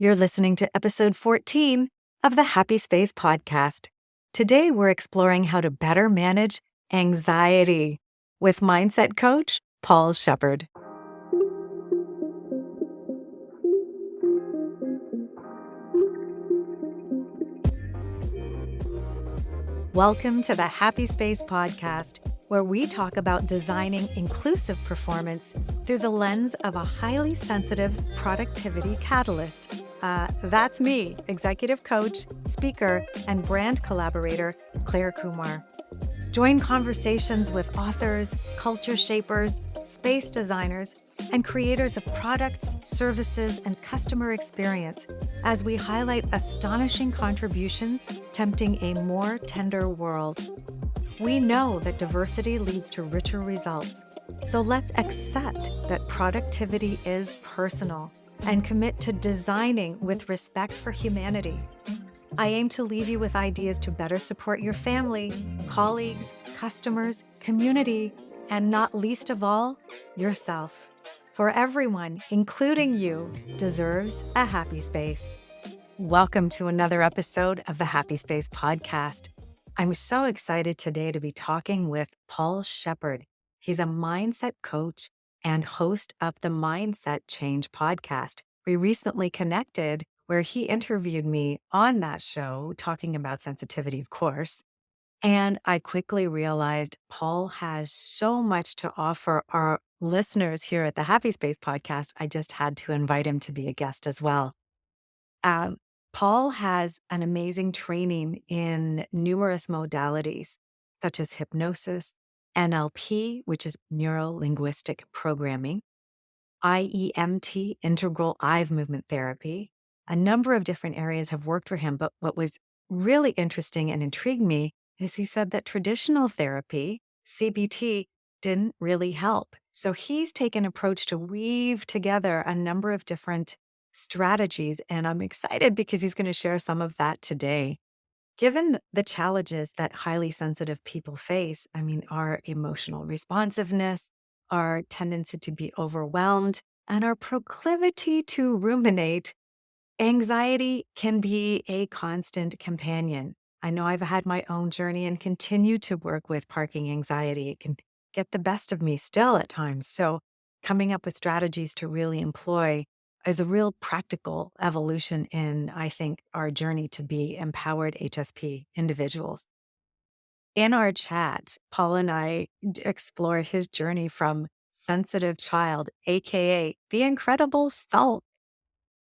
You're listening to episode 14 of the Happy Space podcast. Today, we're exploring how to better manage anxiety with mindset coach Paul Sheppard. Welcome to the Happy Space podcast, where we talk about designing inclusive performance through the lens of a highly sensitive productivity catalyst. That's me, executive coach, speaker, and brand collaborator, Clare Kumar. Join conversations with authors, culture shapers, space designers, and creators of products, services, and customer experience as we highlight astonishing contributions tempting a more tender world. We know that diversity leads to richer results, so let's accept that productivity is personal and commit to designing with respect for humanity. I aim to leave you with ideas to better support your family, colleagues, customers, community, and not least of all, yourself. For everyone, including you, deserves a happy space. Welcome to another episode of the Happy Space podcast. I'm so excited today to be talking with Paul Sheppard. He's a mindset coach and host of the Mindset Change podcast. We recently connected where he interviewed me on that show, talking about sensitivity, of course. And I quickly realized Paul has so much to offer our listeners here at the Happy Space podcast. I just had to invite him to be a guest as well. Paul has an amazing training in numerous modalities, such as hypnosis, NLP, which is neuro-linguistic programming, IEMT, integral eye movement therapy. A number of different areas have worked for him, but what was really interesting and intrigued me is he said that traditional therapy, CBT, didn't really help. So he's taken an approach to weave together a number of different strategies, and I'm excited because he's going to share some of that today. Given the challenges that highly sensitive people face, our emotional responsiveness, our tendency to be overwhelmed, and our proclivity to ruminate, anxiety can be a constant companion. I know I've had my own journey and continue to work with parking anxiety. It can get the best of me still at times. So coming up with strategies to really employ is a real practical evolution in, I think, our journey to be empowered HSP individuals. In our chat, Paul and I explore his journey from sensitive child, AKA the Incredible Sulk,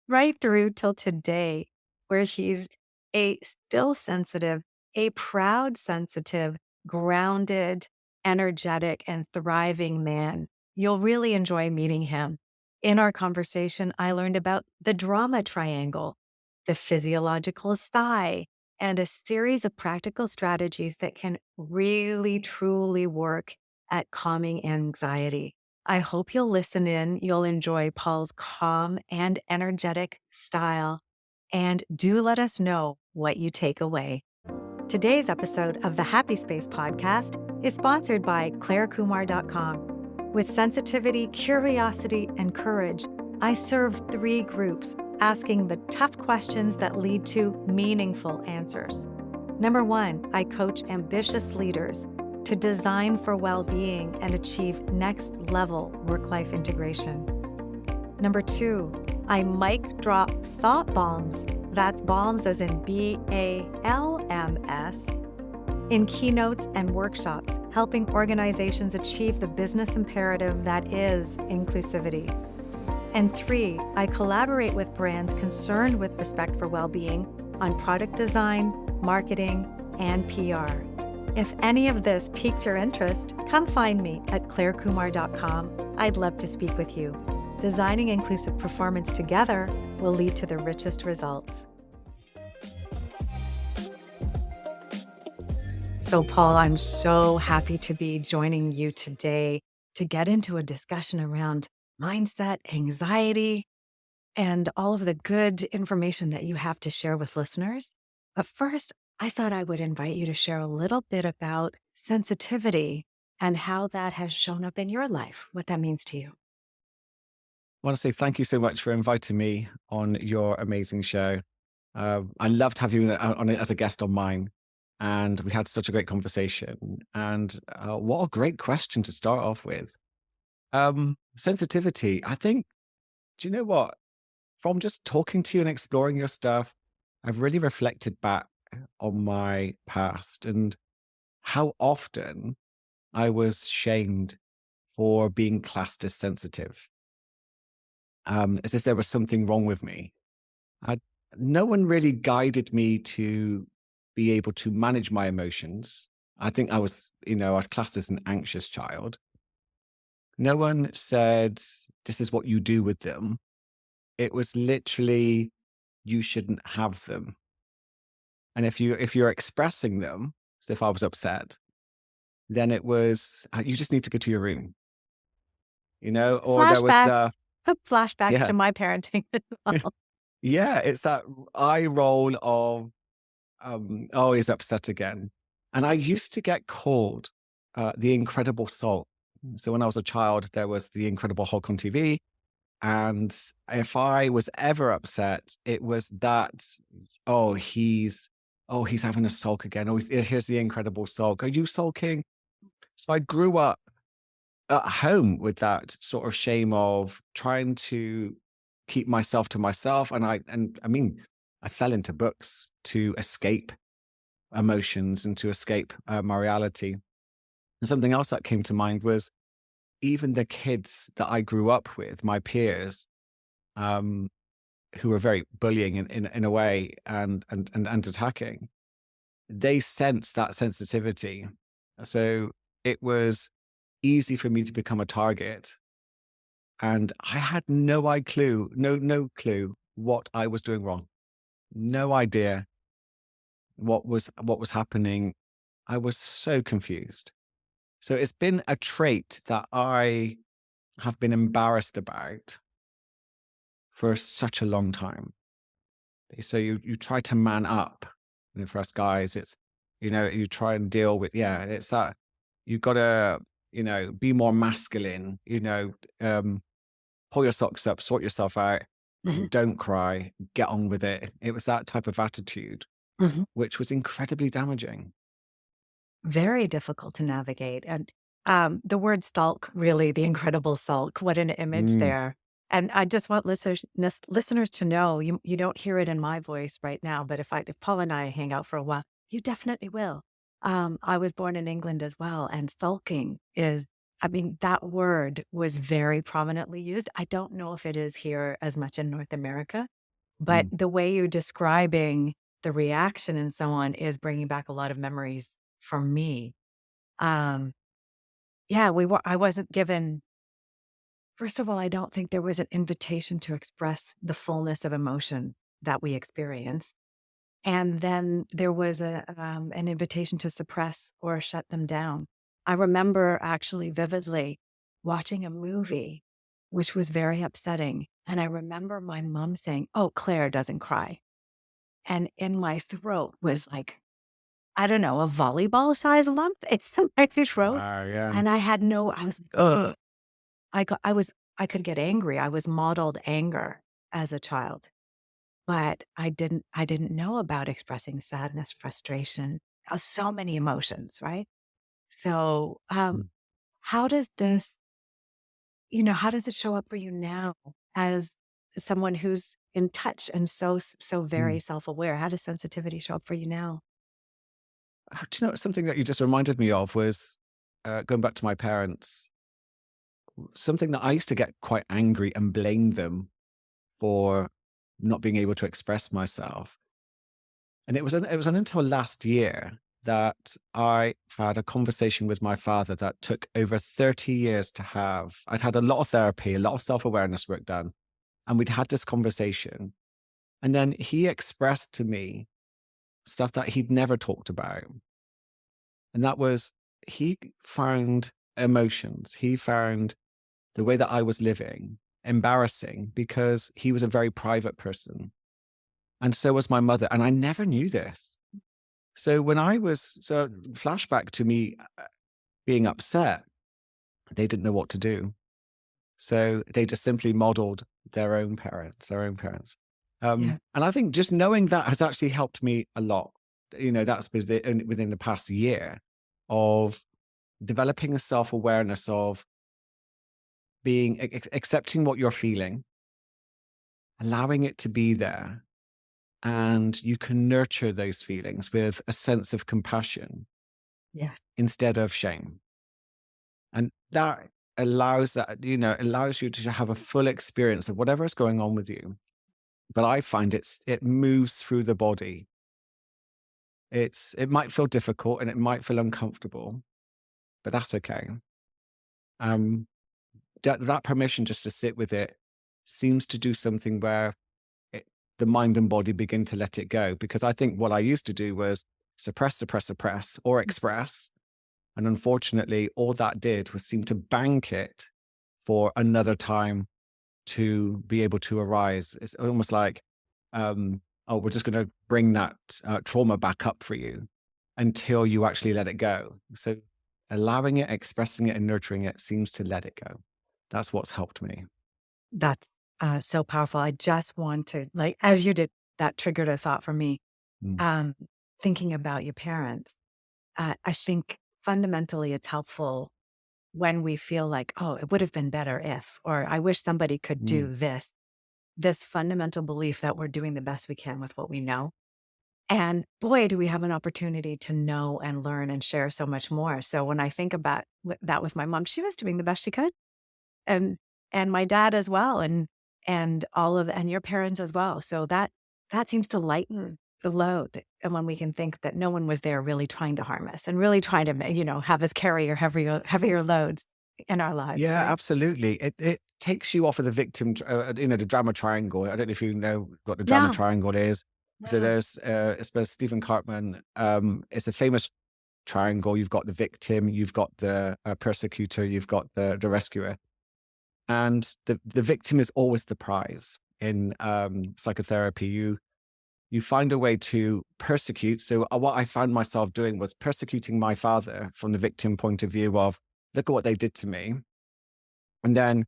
right through till today, where he's a still sensitive, a proud sensitive, grounded, energetic, and thriving man. You'll really enjoy meeting him. In our conversation, I learned about the drama triangle, the physiological sigh, and a series of practical strategies that can really, truly work at calming anxiety. I hope you'll listen in. You'll enjoy Paul's calm and energetic style. And do let us know what you take away. Today's episode of the Happy Space podcast is sponsored by clarekumar.com. With sensitivity, curiosity, and courage, I serve 3 groups asking the tough questions that lead to meaningful answers. Number 1, I coach ambitious leaders to design for well-being and achieve next-level work-life integration. Number 2, I mic drop thought bombs, that's bombs as in BALMS, in keynotes and workshops, helping organizations achieve the business imperative that is inclusivity. And 3, I collaborate with brands concerned with respect for well-being on product design, marketing, and PR. If any of this piqued your interest, come find me at clarekumar.com. I'd love to speak with you. Designing inclusive performance together will lead to the richest results. So, Paul, I'm so happy to be joining you today to get into a discussion around mindset, anxiety, and all of the good information that you have to share with listeners. But first, I thought I would invite you to share a little bit about sensitivity and how that has shown up in your life, what that means to you. want to say thank you so much for inviting me on your amazing show. I loved having you on it as a guest on mine, and we had such a great conversation. And what a great question to start off with. Sensitivity. I think. Do you know what? From just talking to you and exploring your stuff, I've really reflected back on my past and how often I was shamed for being classed as sensitive, as if there was something wrong with me. I, no one really guided me to be able to manage my emotions. I think I was classed as an anxious child. No one said, this is what you do with them. It was literally, you shouldn't have them. And if you're expressing them, so if I was upset, then it was, you just need to go to your room, or there was the, Flashbacks, flashbacks yeah, to my parenting as well. yeah, it's that eye roll of, oh, he's upset again. And I used to get called the Incredible Sulk. So when I was a child, there was the Incredible Hulk on TV. And if I was ever upset, it was that, oh, he's having a sulk again. Oh, here's the Incredible Sulk. Are you sulking? So I grew up at home with that sort of shame of trying to keep myself to myself. And I mean, I fell into books to escape emotions and to escape my reality. And something else that came to mind was even the kids that I grew up with, my peers, um, who were very bullying in a way and attacking, they sensed that sensitivity. So it was easy for me to become a target. And I had no clue what I was doing wrong. No idea what was happening. I was so confused. So it's been a trait that I have been embarrassed about for such a long time. So you try to man up. For us guys, it's you try and deal with, yeah, it's that you gotta, be more masculine, pull your socks up, sort yourself out, Mhm, don't cry, get on with it. It was that type of attitude, mhm. which was incredibly damaging. Very difficult to navigate, and, the word "sulk," really, the incredible sulk, what an image Mm, there, and I just want listeners to know, you don't hear it in my voice right now, but if Paul and I hang out for a while, you definitely will. I was born in England as well, and sulking is I mean, that word was very prominently used. I don't know if it is here as much in North America, but mm. the way you're describing the reaction and so on is bringing back a lot of memories for me. Um, yeah, I wasn't given first of all, I don't think there was an invitation to express the fullness of emotions that we experience. And then there was an invitation to suppress or shut them down. I remember actually vividly watching a movie, which was very upsetting. And I remember my mom saying, "Oh, Claire doesn't cry." And in my throat was like, I don't know, a volleyball size lump in my throat. Wow, yeah. And I was like, ugh. I could get angry. I was modeled anger as a child, but I didn't know about expressing sadness, frustration, so many emotions, right? So, Mm, how does this, how does it show up for you now as someone who's in touch and so very mm. self-aware? How does sensitivity show up for you now? Do you know something that you just reminded me of was going back to my parents, something that I used to get quite angry and blame them for not being able to express myself. And it was until last year that I had a conversation with my father that took over 30 years to have. I'd had a lot of therapy, a lot of self-awareness work done, and we'd had this conversation. And then he expressed to me stuff that he'd never talked about. And that was, he found emotions. He found the way that I was living embarrassing because he was a very private person. And so was my mother. And I never knew this. So flashback to me being upset, they didn't know what to do. So they just simply modeled their own parents. Yeah. And I think just knowing that has actually helped me a lot. That's within the past year of developing a self-awareness of being accepting what you're feeling, allowing it to be there, and you can nurture those feelings with a sense of compassion Yeah. instead of shame. And that allows you to have a full experience of whatever is going on with you. But I find it moves through the body. It might feel difficult and it might feel uncomfortable, but that's okay. Um, that permission just to sit with it seems to do something where it, the mind and body begin to let it go. Because I think what I used to do was suppress, suppress, suppress, or express. And unfortunately, all that did was seem to bank it for another time to be able to arise. It's almost like, oh, we're just going to bring that trauma back up for you until you actually let it go. So allowing it, expressing it, and nurturing it seems to let it go. That's what's helped me. That's so powerful. I just want to, like, as you did, that triggered a thought for me. Mm, Um, Thinking about your parents, I think fundamentally it's helpful when we feel like, oh, it would have been better if, or I wish somebody could mm, do this. This fundamental belief that we're doing the best we can with what we know. And boy, do we have an opportunity to know and learn and share so much more. So when I think about that with my mom, she was doing the best she could, and my dad as well, and all of and your parents as well. So that seems to lighten the load, and when we can think that no one was there really trying to harm us and really trying to have us carry or heavier loads in our lives, yeah, right? absolutely. It takes you off of the the drama triangle. I don't know if you know what the drama No, triangle is. So no, there's, it's by Stephen Cartman. It's a famous triangle. You've got the victim, you've got the persecutor, you've got the rescuer, and the victim is always the prize in psychotherapy. You find a way to persecute. So what I found myself doing was persecuting my father from the victim point of view of, look at what they did to me. And then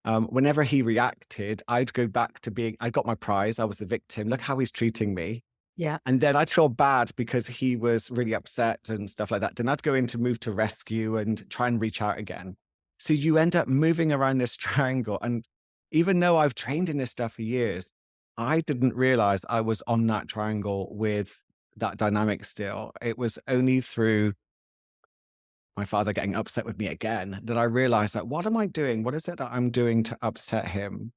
whenever he reacted, I'd go back to being, I got my prize. I was the victim. Look how he's treating me. yeah, And then I'd feel bad because he was really upset and stuff like that. Then I'd go in to move to rescue and try and reach out again. So you end up moving around this triangle. And even though I've trained in this stuff for years, I didn't realize I was on that triangle with that dynamic still. It was only through my father getting upset with me again that I realized that, what am I doing? What is it that I'm doing to upset him?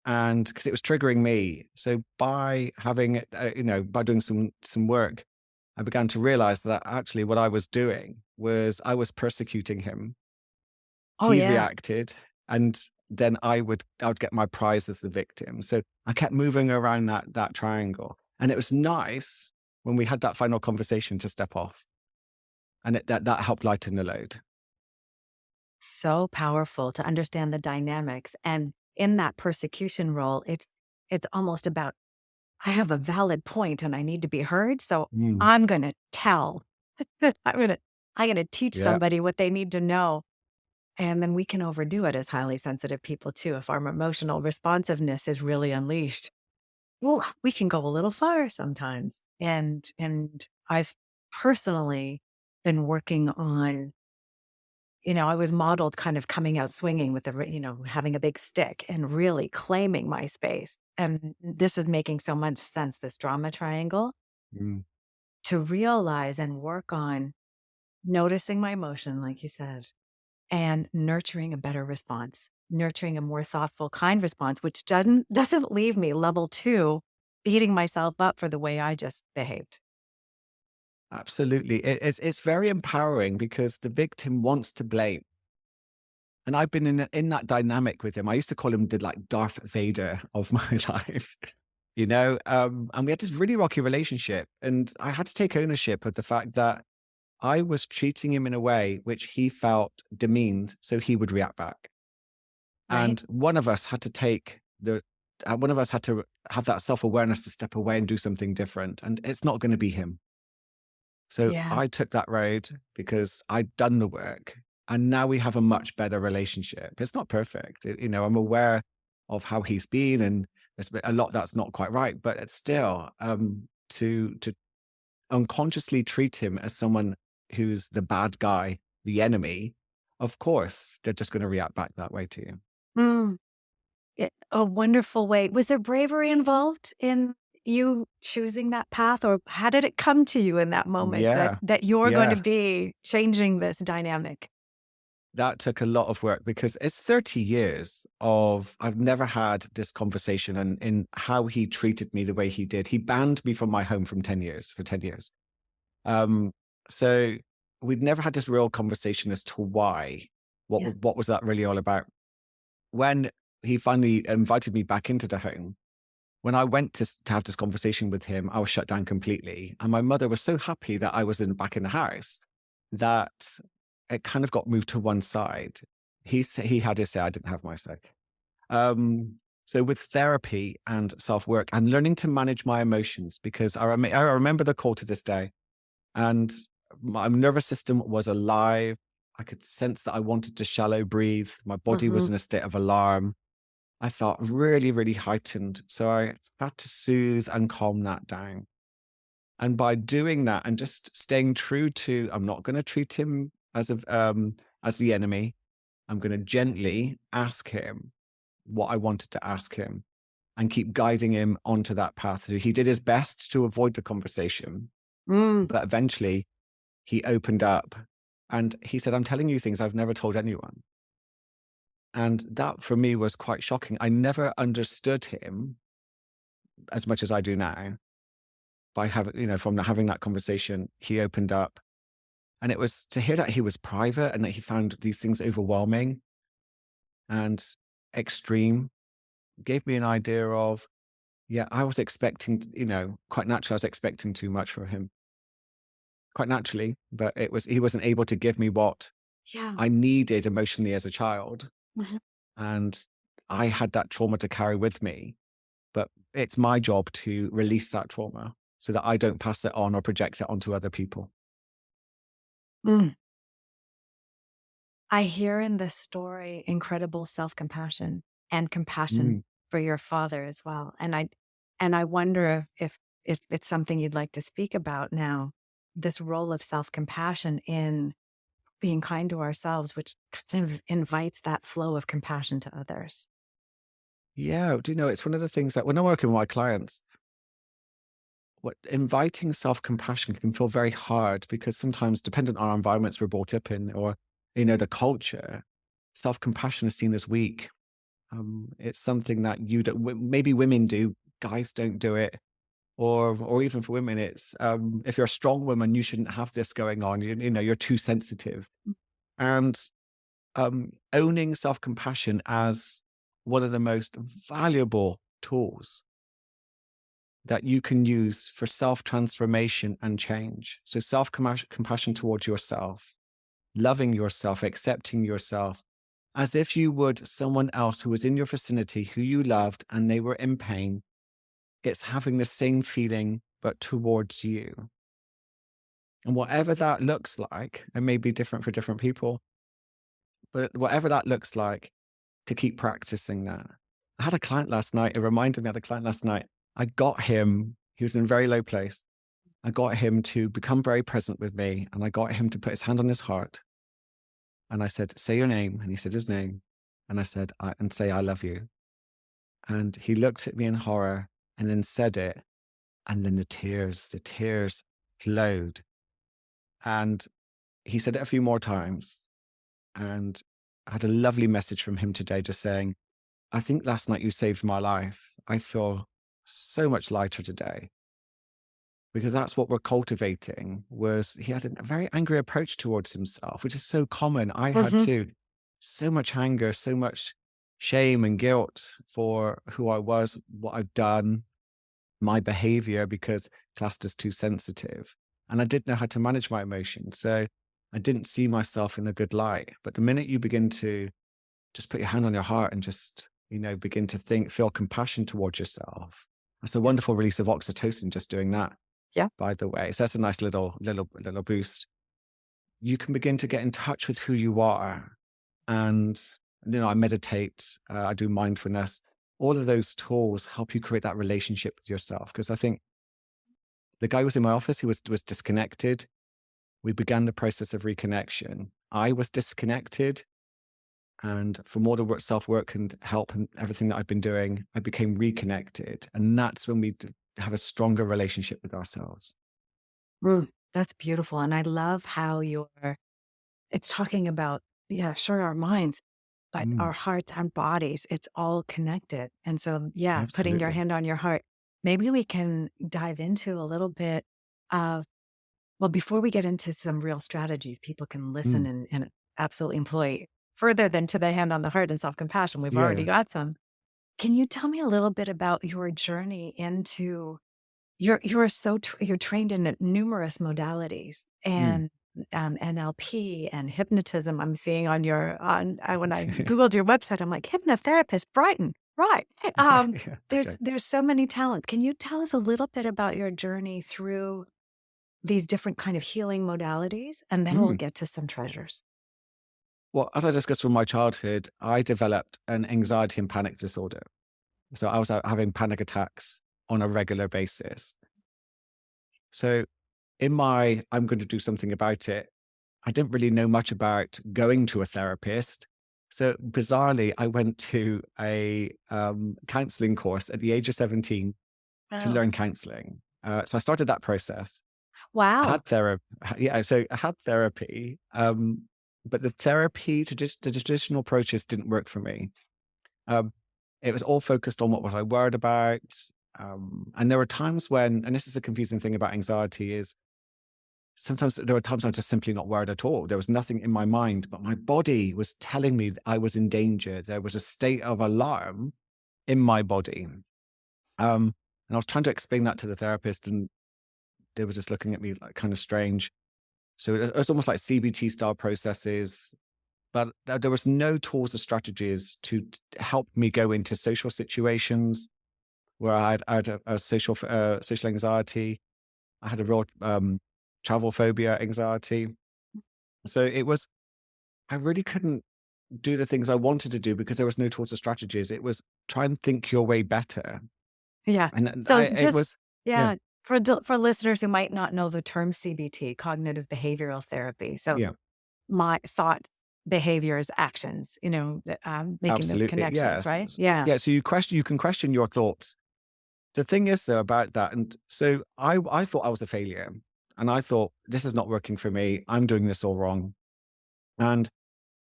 And because it was triggering me. So by having it, by doing some work, I began to realize that actually what I was doing was I was persecuting him. oh He yeah. reacted, and then I would get my prize as the victim. So I kept moving around that triangle, and it was nice when we had that final conversation to step off, and that helped lighten the load. So powerful to understand the dynamics. And in that persecution role, it's almost about, I have a valid point and I need to be heard. So Mm, I'm gonna tell. I'm gonna teach yeah. somebody what they need to know. And then we can overdo it as highly sensitive people too. If our emotional responsiveness is really unleashed, well, we can go a little far sometimes. And I've personally been working on, I was modeled kind of coming out swinging with having a big stick and really claiming my space. And this is making so much sense, this drama triangle, Mm, to realize and work on noticing my emotion, like you said, and nurturing a better response, nurturing a more thoughtful, kind response, which doesn't leave me level two, beating myself up for the way I just behaved. absolutely. It's very empowering because the victim wants to blame. And I've been in that dynamic with him. I used to call him the like Darth Vader of my life, and we had this really rocky relationship. And I had to take ownership of the fact that I was treating him in a way which he felt demeaned, so he would react back. Right? And one of us had to have that self awareness to step away and do something different. And it's not going to be him. So Yeah. I took that road because I'd done the work. And now we have a much better relationship. It's not perfect. I'm aware of how he's been, and there's been a lot that's not quite right, but it's still to unconsciously treat him as someone who's the bad guy, the enemy, of course, they're just going to react back that way to you. Mm. A wonderful way. Was there bravery involved in you choosing that path, or how did it come to you in that moment that Yeah. you're going to Yeah. be changing this dynamic? That took a lot of work because it's 30 years of I've never had this conversation, and in how he treated me the way he did. He banned me from my home for 10 years. Um, so we'd never had this real conversation as to why. Yeah. What was that really all about? When he finally invited me back into the home, when I went to have this conversation with him, I was shut down completely. And my mother was so happy that I was back in the house that it kind of got moved to one side. He had his say, I didn't have my say. So with therapy and self-work and learning to manage my emotions, because I remember the call to this day, and my nervous system was alive. I could sense that I wanted to shallow breathe. My body was Mhm. in a state of alarm. I felt really, really heightened. So I had to soothe and calm that down. And by doing that and just staying true to, I'm not going to treat him as the enemy. I'm going to gently ask him what I wanted to ask him and keep guiding him onto that path. So he did his best to avoid the conversation, Mm. but eventually he opened up and he said, I'm telling you things I've never told anyone. And that for me was quite shocking. I never understood him as much as I do now. By from having that conversation, he opened up. And it was to hear that he was private and that he found these things overwhelming and extreme, gave me an idea of, yeah, I was expecting, quite naturally, I was expecting too much for him, quite naturally, but he wasn't able to give me what Yeah. I needed emotionally as a child. Mhm. And I had that trauma to carry with me, but it's my job to release that trauma so that I don't pass it on or project it onto other people. Mm. I hear in this story incredible self-compassion and compassion Mm. for your father as well. And I wonder if it's something you'd like to speak about now, this role of self-compassion in being kind to ourselves, which kind of invites that flow of compassion to others. Yeah, do you know, it's one of the things that when I'm working with my clients, what inviting self-compassion can feel very hard because sometimes, dependent on our environments we're brought up in, or the culture, self-compassion is seen as weak. It's something that maybe women do, guys don't do it, or even for women, it's if you're a strong woman, you shouldn't have this going on. You're too sensitive, and owning self-compassion as one of the most valuable tools that you can use for self-transformation and change. So self-compassion towards yourself, loving yourself, accepting yourself as if you would someone else who was in your vicinity who you loved and they were in pain. It's having the same feeling, but towards you. And whatever that looks like, it may be different for different people, but whatever that looks like, to keep practicing that. I had a client last night. It reminded me, I had a client last night. I got him, he was in a very low place. I got him to become very present with me, and I got him to put his hand on his heart. And I said, say your name. And he said his name. And I said, and say, I love you. And he looked at me in horror and then said it. And then the tears flowed. And he said it a few more times. And I had a lovely message from him today just saying, I think last night you saved my life. I feel so much lighter today. Because that's what we're cultivating. Was he had a very angry approach towards himself, which is so common. I had Mhm. too. So much anger, so much shame and guilt for who I was, what I've done, my behavior, because classed as too sensitive. And I didn't know how to manage my emotions. So I didn't see myself in a good light. But the minute you begin to just put your hand on your heart and just, begin to feel compassion towards yourself, that's a wonderful release of oxytocin just doing that, Yeah. by the way. So that's a nice little boost. you can begin to get in touch with who you are. And, I meditate, I do mindfulness. All of those tools help you create that relationship with yourself. Because I think the guy was in my office, he was disconnected. We began the process of reconnection. I was disconnected. And from all the self-work and help and everything that I've been doing, I became reconnected. And that's when we have a stronger relationship with ourselves. That's beautiful. And I love how it's talking about, yeah, sure, our minds, but our Mm, hearts and bodies, it's all connected. And so, yeah, putting your absolutely. hand on your heart, maybe we can dive into a little bit of, well, before we get into some real strategies, people can listen Mm, and absolutely employ further than to the hand on the heart and self-compassion. We've already yeah. got some. Can you tell me a little bit about your journey into you're trained in numerous modalities Mm. and NLP and hypnotism. I'm seeing on when I googled your website, I'm like hypnotherapist, Brighton, right? Yeah. Okay. There's so many talents. Can you tell us a little bit about your journey through these different kind of healing modalities, and then we'll Mm. get to some treasures. Well, as I discussed from my childhood, I developed an anxiety and panic disorder. So I was having panic attacks on a regular basis. So in my, I'm going to do something about it, I didn't really know much about going to a therapist. So bizarrely, I went to a counseling course at the age of 17 to Oh, learn counseling. So I started that process. I wow. had therapy. Yeah, so I had therapy, but the therapy, the traditional approaches didn't work for me. Um, it was all focused on what was I worried about. And there were times when, and this is a confusing thing about anxiety, is sometimes there were times I was just simply not worried at all. There was nothing in my mind, but my body was telling me that I was in danger. There was a state of alarm in my body. And I was trying to explain that to the therapist, and they were just looking at me like kind of strange. So it was almost like CBT style processes, but there was no tools or strategies to help me go into social situations where I had a social anxiety. I had a real travel phobia anxiety. So I really couldn't do the things I wanted to do because there was no tools or strategies. It was try and think your way better. Yeah. And So it just was, yeah, yeah, for listeners who might not know the term CBT, cognitive behavioral therapy. So yeah, my thoughts, behaviors, actions, making those absolutely. connections, Yes. right? Yeah. Yeah. So you can question your thoughts. The thing is though about that, and so I thought I was a failure, and I thought this is not working for me. I'm doing this all wrong. And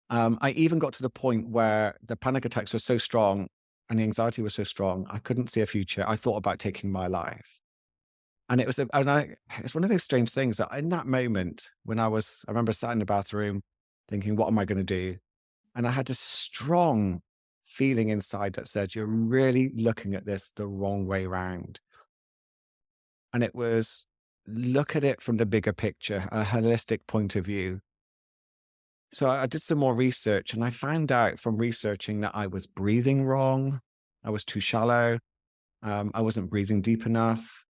I even got to the point where the panic attacks were so strong and the anxiety was so strong, I couldn't see a future. I thought about taking my life. And it's one of those strange things that in that moment when I remember sat in the bathroom thinking, what am I going to do? And I had this strong feeling inside that said, you're really looking at this the wrong way round. And it was look at it from the bigger picture, a holistic point of view. So I did some more research and I found out from researching that I was breathing wrong. I was too shallow. I wasn't breathing deep enough.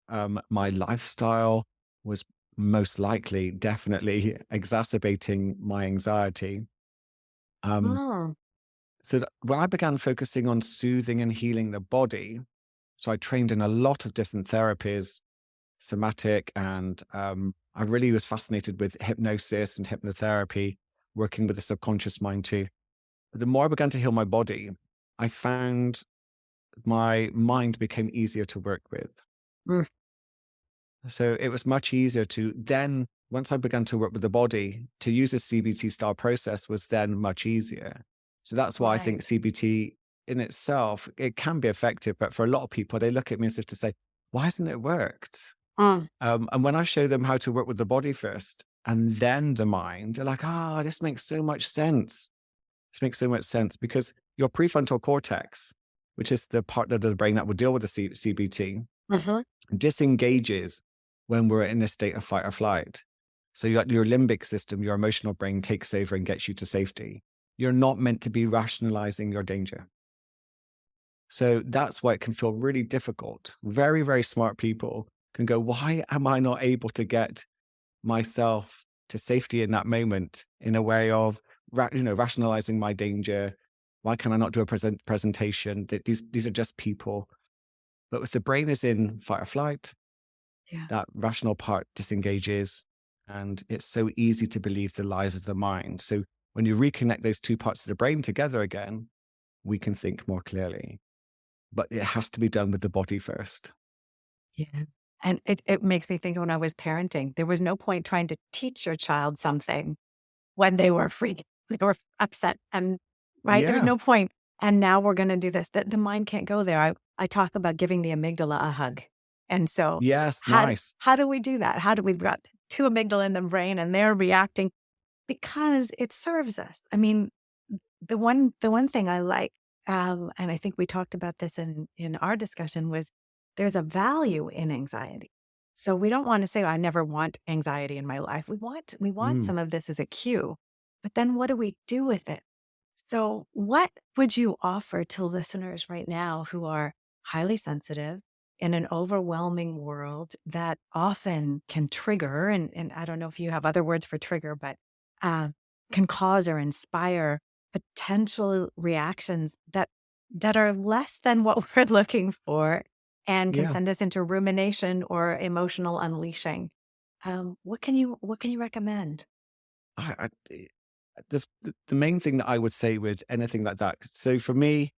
My lifestyle was most likely, definitely exacerbating my anxiety. Um, Oh. when I began focusing on soothing and healing the body, so I trained in a lot of different therapies, somatic, and I really was fascinated with hypnosis and hypnotherapy, working with the subconscious mind too. But the more I began to heal my body, I found my mind became easier to work with. Mm. So it was much easier to then, once I began to work with the body, to use a CBT style process was then much easier. So that's why I think Right. CBT in itself, it can be effective, but for a lot of people, they look at me as if to say, why hasn't it worked? Mm. And when I show them how to work with the body first and then the mind, they're like, ah, this makes so much sense. This makes so much sense because your prefrontal cortex, which is the part of the brain that will deal with the CBT, Mhm. disengages when we're in a state of fight or flight. So your limbic system, your emotional brain takes over and gets you to safety. You're not meant to be rationalizing your danger. So that's why it can feel really difficult. Very, very smart people can go, why am I not able to get myself to safety in that moment in a way of, rationalizing my danger. Why can I not do a presentation? These are just people. But if the brain is in fight or flight, Yeah. that rational part disengages, and it's so easy to believe the lies of the mind. So when you reconnect those two parts of the brain together again, we can think more clearly. But it has to be done with the body first. Yeah. And it makes me think when I was parenting, there was no point trying to teach your child something when they were free, they were upset, and right, there was Yeah. no point. And now we're going to do this. That the mind can't go there. I talk about giving the amygdala a hug, and so Yes. Nice. how do we do that? How do we've got two amygdala in the brain and they're reacting because it serves us. I mean, the one thing I like, and I think we talked about this in our discussion, was there's a value in anxiety. So we don't want to say, I never want anxiety in my life. We want Mm. some of this as a cue, but then what do we do with it? So what would you offer to listeners right now who are highly sensitive in an overwhelming world that often can trigger, and I don't know if you have other words for trigger, but uh, can cause or inspire potential reactions that are less than what we're looking for and can Yeah. send us into rumination or emotional unleashing. What can you recommend? I the main thing that I would say with anything like that. So for me,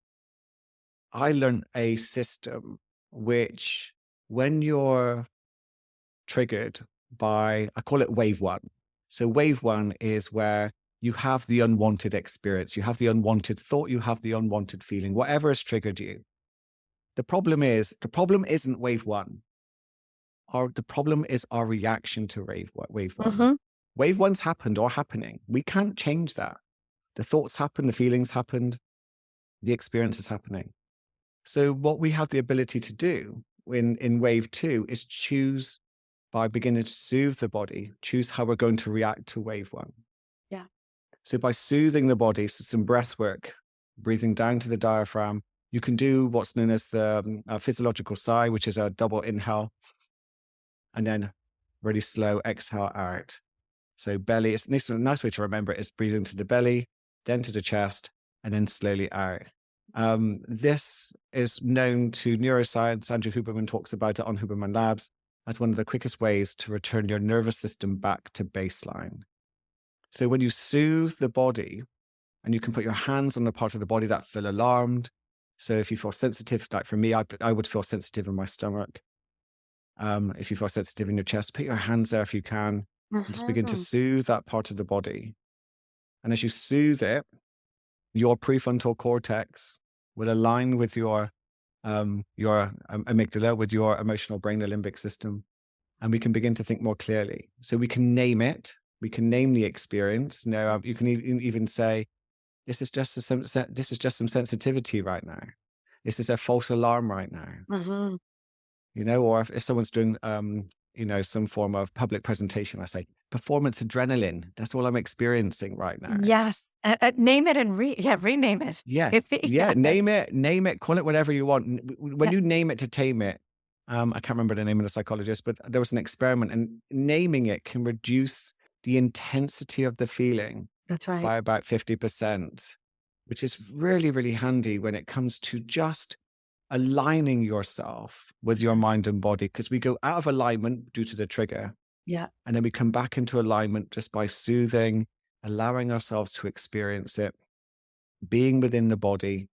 I learned a system which, when you're triggered by, I call it wave one. So wave one is where you have the unwanted experience, you have the unwanted thought, you have the unwanted feeling, whatever has triggered you. The problem isn't wave one. The problem is our reaction to wave one. Hmm. Wave one's happened or happening. We can't change that. The thoughts happen, the feelings happened, the experience is happening. So what we have the ability to do in wave two is choose, by beginning to soothe the body, choose how we're going to react to wave one. Yeah. So by soothing the body, so some breath work, breathing down to the diaphragm, you can do what's known as the physiological sigh, which is a double inhale, and then really slow exhale out. So belly, it's a nice way to remember it is breathing to the belly, then to the chest, and then slowly out. This is known to neuroscience. Andrew Huberman talks about it on Huberman Labs as one of the quickest ways to return your nervous system back to baseline. So when you soothe the body, and you can put your hands on the part of the body that feel alarmed. So if you feel sensitive, like for me, I would feel sensitive in my stomach. If you feel sensitive in your chest, put your hands there if you can, and just begin to Mhm. soothe that part of the body. And as you soothe it, your prefrontal cortex will align with your amygdala, with your emotional brain, the limbic system, and we can begin to think more clearly. So we can name it. We can name the experience. Now, you can even say, this is just this is just some sensitivity right now. This is a false alarm right now. Mhm. Or if someone's doing, some form of public presentation, I say, performance adrenaline. That's all I'm experiencing right now. Yes. Name it and rename it. Yeah. Yeah. Yeah. Name it, call it whatever you want. When Yeah. you name it to tame it, I can't remember the name of the psychologist, but there was an experiment, and naming it can reduce the intensity of the feeling That's right. by about 50%, which is really, really handy when it comes to just aligning yourself with your mind and body, because we go out of alignment due to the trigger, Yeah. and then we come back into alignment just by soothing, allowing ourselves to experience it, being within the body,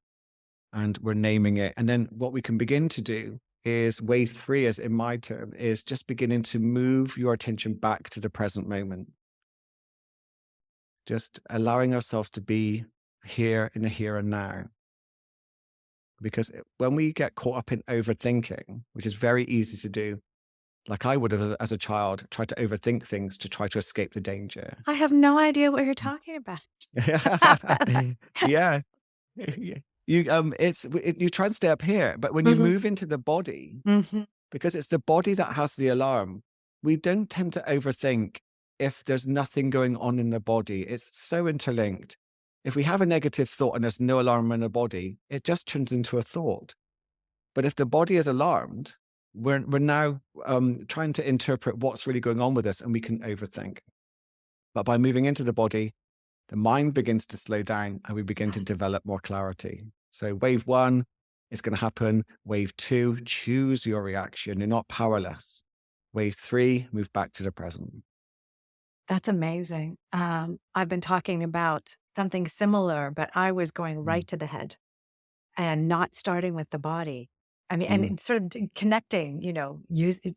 and we're naming it. And then what we can begin to do is wave three, as in my term, is just beginning to move your attention back to the present moment. Just allowing ourselves to be here in the here and now. Because when we get caught up in overthinking, which is very easy to do, like I would have as a child, tried to overthink things to try to escape the danger. I have no idea what you're talking about. Yeah. Yeah. You try and stay up here, but when you Mhm. move into the body, Mhm. because it's the body that has the alarm, we don't tend to overthink if there's nothing going on in the body. It's so interlinked. If we have a negative thought and there's no alarm in the body, it just turns into a thought. But if the body is alarmed, we're now trying to interpret what's really going on with us, and we can overthink. But by moving into the body, the mind begins to slow down and we begin to Yes. develop more clarity. So wave one is going to happen. Wave two, choose your reaction. You're not powerless. Wave three, move back to the present. That's amazing. I've been talking about something similar, but I was going Mm, right to the head and not starting with the body. I mean, and mm, it's sort of connecting,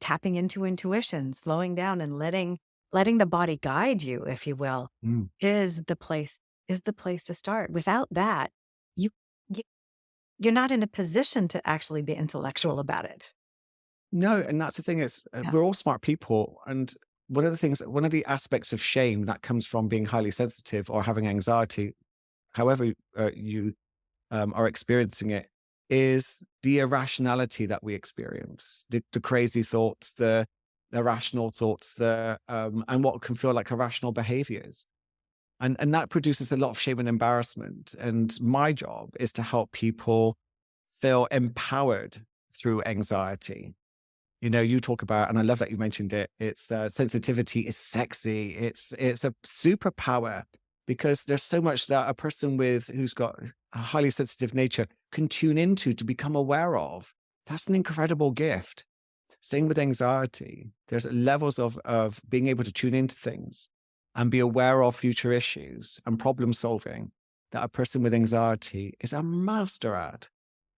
tapping into intuition, slowing down and letting the body guide you, if you will, mm. is the place is the place to start. Without that, you, you you're not in a position to actually be intellectual about it. No, and that's the thing is Yeah. we're all smart people. And one of the aspects of shame that comes from being highly sensitive or having anxiety, however you are experiencing it, is the irrationality that we experience, the crazy thoughts, the irrational thoughts, and what can feel like irrational behaviors. And that produces a lot of shame and embarrassment. And my job is to help people feel empowered through anxiety. You talk about, and I love that you mentioned it. It's sensitivity is sexy. It's a superpower because there's so much that a person who's got a highly sensitive nature can tune into to become aware of. That's an incredible gift. Same with anxiety. There's levels of being able to tune into things and be aware of future issues and problem solving that a person with anxiety is a master at.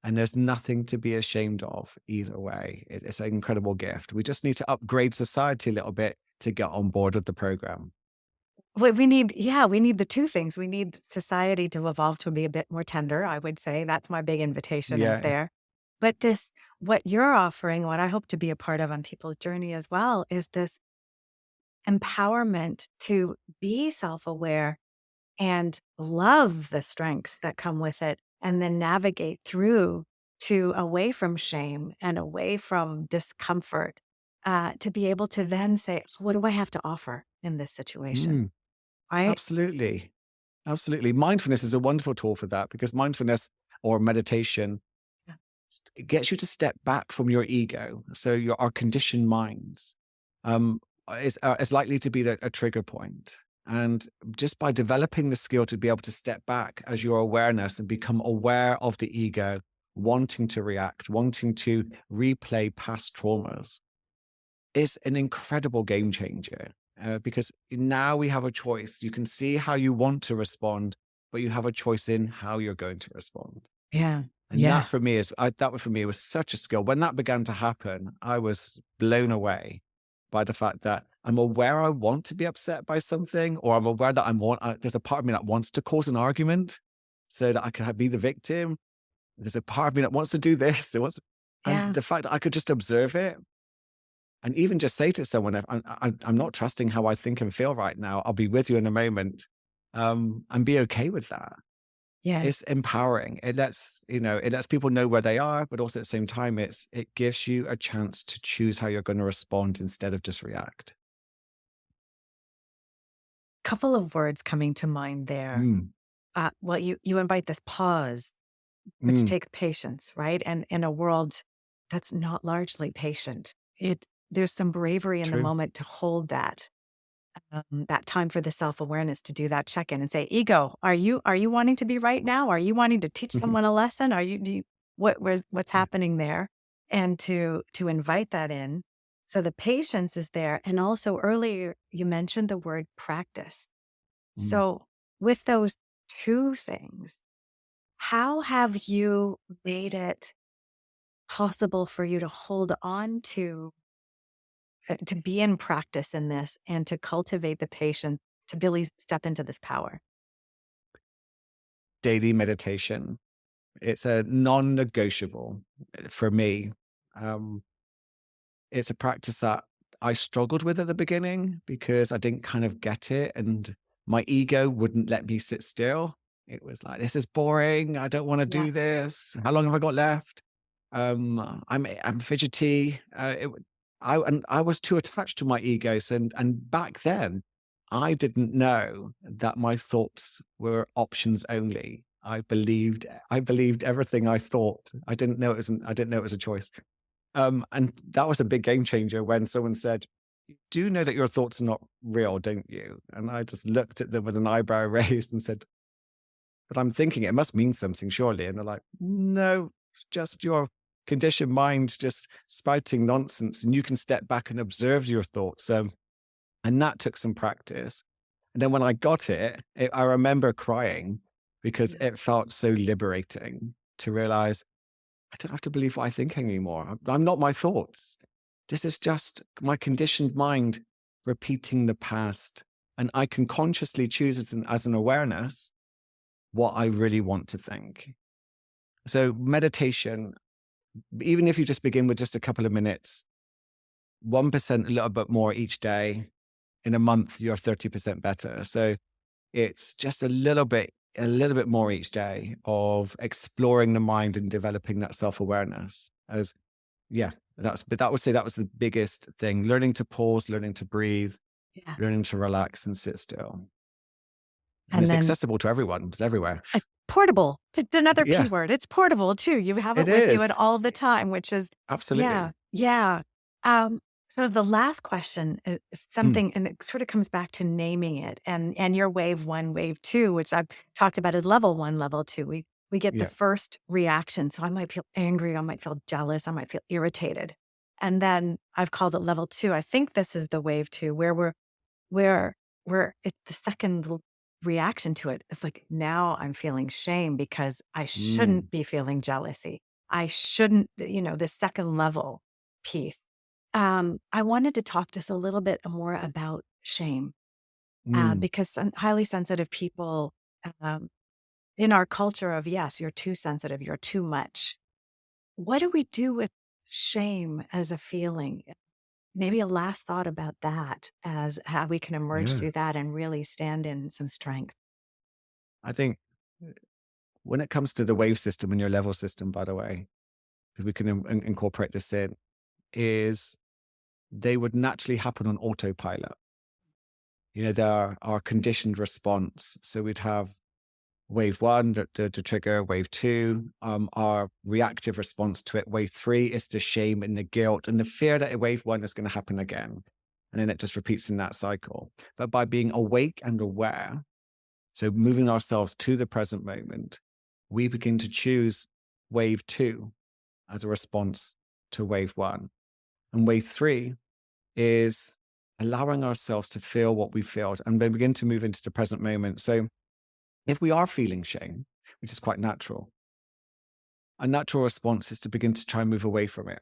And there's nothing to be ashamed of either way. It's an incredible gift. We just need to upgrade society a little bit to get on board with the program. We need, yeah, we need the two things. We need society to evolve to be a bit more tender, I would say. That's my big invitation out Yeah. there. But what you're offering, what I hope to be a part of on people's journey as well, is this empowerment to be self aware and love the strengths that come with it, and then navigate through to away from shame and away from discomfort, to be able to then say, what do I have to offer in this situation? Mm, Right? absolutely. Absolutely. Mindfulness is a wonderful tool for that because mindfulness or meditation it gets you to step back from your ego. So our conditioned minds um, is likely to be a trigger point. And just by developing the skill to be able to step back as your awareness and become aware of the ego, wanting to react, wanting to replay past traumas, is an incredible game changer. Because now we have a choice. You can see how you want to respond, but you have a choice in how you're going to respond. Yeah. And Yeah. that for me was such a skill. When that began to happen, I was blown away by the fact that I'm aware I want to be upset by something, or I'm aware that there's a part of me that wants to cause an argument so that I could be the victim. There's a part of me that wants to do this. And Yeah. the fact that I could just observe it and even just say to someone, I'm not trusting how I think and feel right now. I'll be with you in a moment, and be okay with that. Yeah. It's empowering. It lets people know where they are, but also at the same time, it gives you a chance to choose how you're going to respond instead of just react. Couple of words coming to mind there. Mm, Well, you invite this pause, which mm, takes patience, right? And in a world that's not largely patient, there's some bravery in the true. moment to hold that time for the self-awareness, to do that check-in and say, ego, are you wanting to be right now? Are you wanting to teach someone a lesson? Are you do you, what's happening there? And to invite that in. So the patience is there. And also earlier you mentioned the word practice. Mm. So with those two things, how have you made it possible for you to hold on to be in practice in this and to cultivate the patience to really step into this power? Daily meditation. It's a non-negotiable for me. Um, it's a practice that I struggled with at the beginning because I didn't kind of get it, and my ego wouldn't let me sit still. It was like, "This is boring. I don't want to Yeah. do this. How long have I got left?" I'm fidgety. I was too attached to my egos, and back then, I didn't know that my thoughts were options only. I believed everything I thought. I didn't know it was a choice. And that was a big game changer when someone said, you do know that your thoughts are not real, don't you? And I just looked at them with an eyebrow raised and said, but I'm thinking it must mean something, surely. And they're like, no, it's just your conditioned mind just spouting nonsense. And you can step back and observe your thoughts. And that took some practice. And then when I got I remember crying because Yeah. it felt so liberating to realize I don't have to believe what I think anymore. I'm not my thoughts. This is just my conditioned mind repeating the past. And I can consciously choose as an awareness what I really want to think. So meditation, even if you just begin with just a couple of minutes, 1%, a little bit more each day, in a month, you're 30% better. So it's just a little bit more each day of exploring the mind and developing that self-awareness as, yeah, but that would say that was the biggest thing. Learning to pause, learning to breathe, Yeah. learning to relax and sit still. And And it's then accessible to everyone. It's everywhere. portable. It's another P Yeah, word. It's portable too. You have it it with you at is. all the time, which is, yeah, Absolutely. yeah. Um, so the last question is Mm, something, and it sort of comes back to naming it, and your wave one, wave two, which I've talked about as level one, level two. We get the yeah. first reaction. So I might feel angry, I might feel jealous, I might feel irritated. And then I've called it level two. I think this is the wave two where where it's the second reaction to it. It's like, now I'm feeling shame because I Mm, shouldn't be feeling jealousy. I shouldn't, the second level piece. I wanted to talk just a little bit more about shame, mm, because highly sensitive people, um, in our culture of, yes, you're too sensitive, you're too much. What do we do with shame as a feeling? Maybe a last thought about that, as how we can emerge yeah. through that and really stand in some strength. I think when it comes to the wave system and your level system, by the way, if we can incorporate this in, is they would naturally happen on autopilot. There are our conditioned response. So we'd have wave one, the trigger, wave two, our reactive response to it. Wave three is the shame and the guilt and the fear that wave one is going to happen again. And then it just repeats in that cycle. But by being awake and aware, so moving ourselves to the present moment, we begin to choose wave two as a response to wave one. And wave three is allowing ourselves to feel what we felt and then begin to move into the present moment. So if we are feeling shame, which is quite natural, a natural response is to begin to try and move away from it,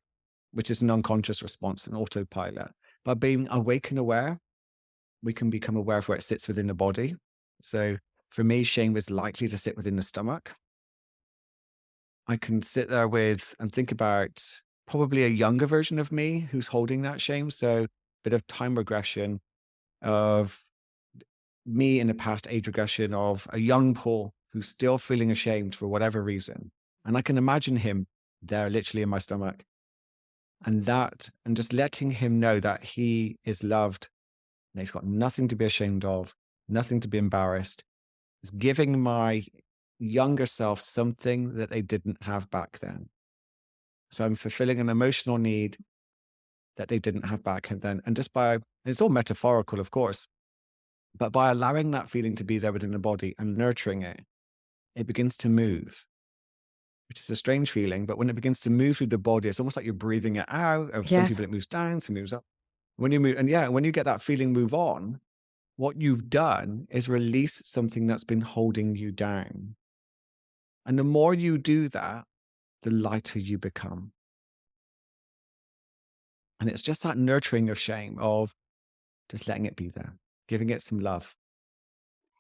which is an unconscious response, an autopilot. By being awake and aware, we can become aware of where it sits within the body. So for me, shame is likely to sit within the stomach. I can sit there with and think about probably a younger version of me who's holding that shame. So a bit of time regression of me in the past, age regression of a young Paul who's still feeling ashamed for whatever reason. And I can imagine him there literally in my stomach. And just letting him know that he is loved and he's got nothing to be ashamed of, nothing to be embarrassed. Is giving my younger self something that they didn't have back then. So I'm fulfilling an emotional need that they didn't have back then. And it's all metaphorical, of course, but by allowing that feeling to be there within the body and nurturing it, it begins to move, which is a strange feeling. But when it begins to move through the body, it's almost like you're breathing it out. Of some Yeah. people, it moves down, some moves up. When you move, and yeah, when you get that feeling move on, what you've done is release something that's been holding you down. And the more you do that, the lighter you become. And it's just that nurturing of shame, of just letting it be there, giving it some love.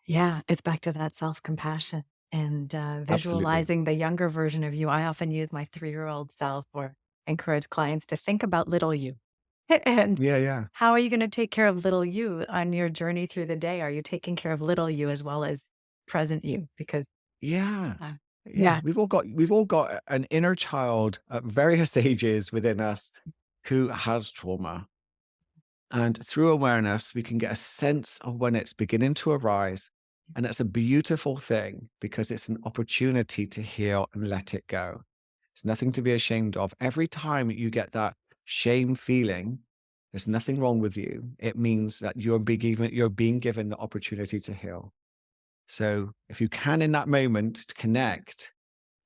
Yeah, it's back to that self-compassion and, Absolutely. visualizing the younger version of you. I often use my 3-year-old self or encourage clients to think about little you. And Yeah, yeah. how are you gonna take care of little you on your journey through the day? Are you taking care of little you as well as present you? Because, Yeah. uh, Yeah. yeah, We've all got an inner child at various ages within us who has trauma. And through awareness, we can get a sense of when it's beginning to arise. And it's a beautiful thing because it's an opportunity to heal and let it go. It's nothing to be ashamed of. Every time you get that shame feeling, There's nothing wrong with you. It means that you're being given the opportunity to heal. So if you can in that moment to connect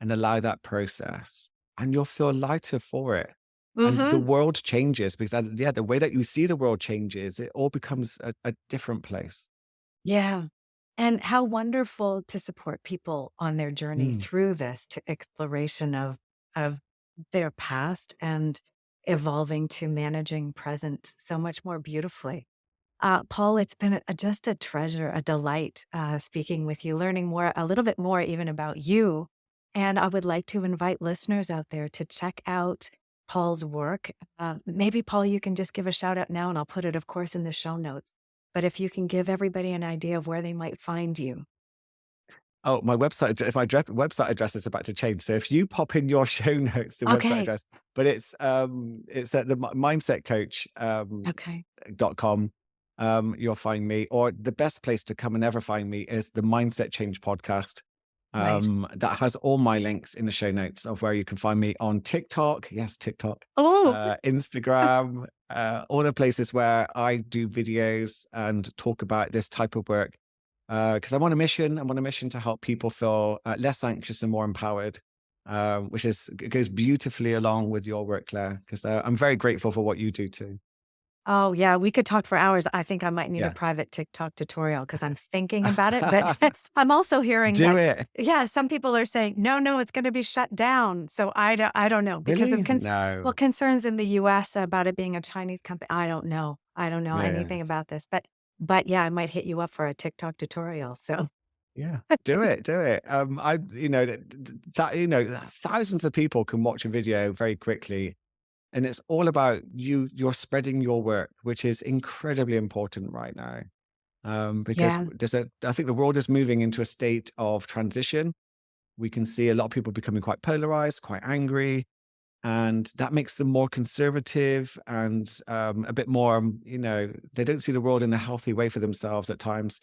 and allow that process, and you'll feel lighter for it. And the Mm-hmm. world changes because the way that you see the world changes. It all becomes a different place. Yeah. And how wonderful to support people on their journey Mm. through this to exploration of their past and evolving to managing present so much more beautifully. Paul, it's been just a treasure, a delight speaking with you, learning more, a little bit more even about you. And I would like to invite listeners out there to check out Paul's work. Maybe, Paul, you can just give a shout out now, and I'll put it, of course, in the show notes. But if you can give everybody an idea of where they might find you. Oh, my website, if my website address is about to change. So if you pop in your show notes, the website Okay. address, but it's at the mindset coach Okay. .com. You'll find me, or the best place to come and ever find me is the Mindset Change podcast. Right. That has all my links in the show notes of where you can find me on TikTok. Yes, TikTok, Oh, Instagram, all the places where I do videos and talk about this type of work. Because I'm on a mission. I'm on a mission to help people feel less anxious and more empowered, which goes beautifully along with your work, Claire. Because I'm very grateful for what you do too. oh, yeah, we could talk for hours. I think I might need a Yeah. private TikTok tutorial because I'm thinking about it. But I'm also hearing Do that, it. yeah, some people are saying, no, it's going to be shut down. So I don't know because of Really? No. concerns in the US about it being a Chinese company. I don't know. I don't know Yeah. anything about this. But yeah, I might hit you up for a TikTok tutorial. So Yeah. Do it. Do it. Thousands of people can watch a video very quickly. And it's all about you're spreading your work, which is incredibly important right now. Because yeah, I think the world is moving into a state of transition. We can see a lot of people becoming quite polarized, quite angry, and that makes them more conservative and a bit more, they don't see the world in a healthy way for themselves at times.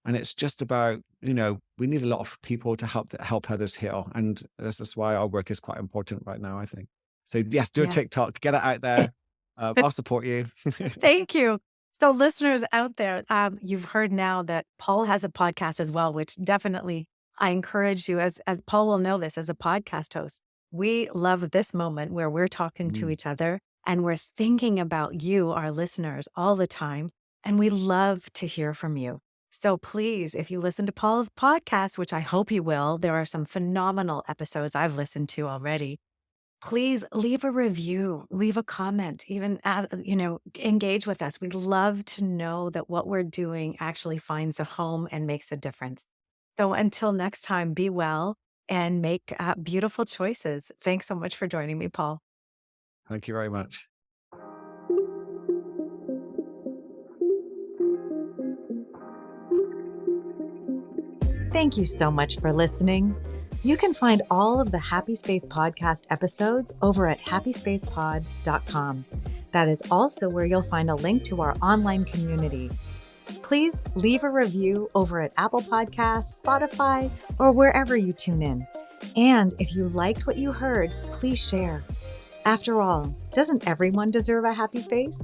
And it's just about, we need a lot of people to help others heal. And this is why our work is quite important right now, I think. So yes, do a yes. TikTok, get it out there. I'll support you. Thank you. So, listeners out there, you've heard now that Paul has a podcast as well, which definitely I encourage you, as Paul will know this as a podcast host. We love this moment where we're talking to Mm. each other and we're thinking about you, our listeners, all the time. And we love to hear from you. So, please, if you listen to Paul's podcast, which I hope you will, there are some phenomenal episodes I've listened to already. Please leave a review, leave a comment, even engage with us. We'd love to know that what we're doing actually finds a home and makes a difference. So until next time, be well and make beautiful choices. Thanks so much for joining me, Paul. Thank you very much. Thank you so much for listening. You can find all of the Happy Space podcast episodes over at happyspacepod.com. That is also where you'll find a link to our online community. Please leave a review over at Apple Podcasts, Spotify, or wherever you tune in. And if you liked what you heard, please share. After all, doesn't everyone deserve a happy space?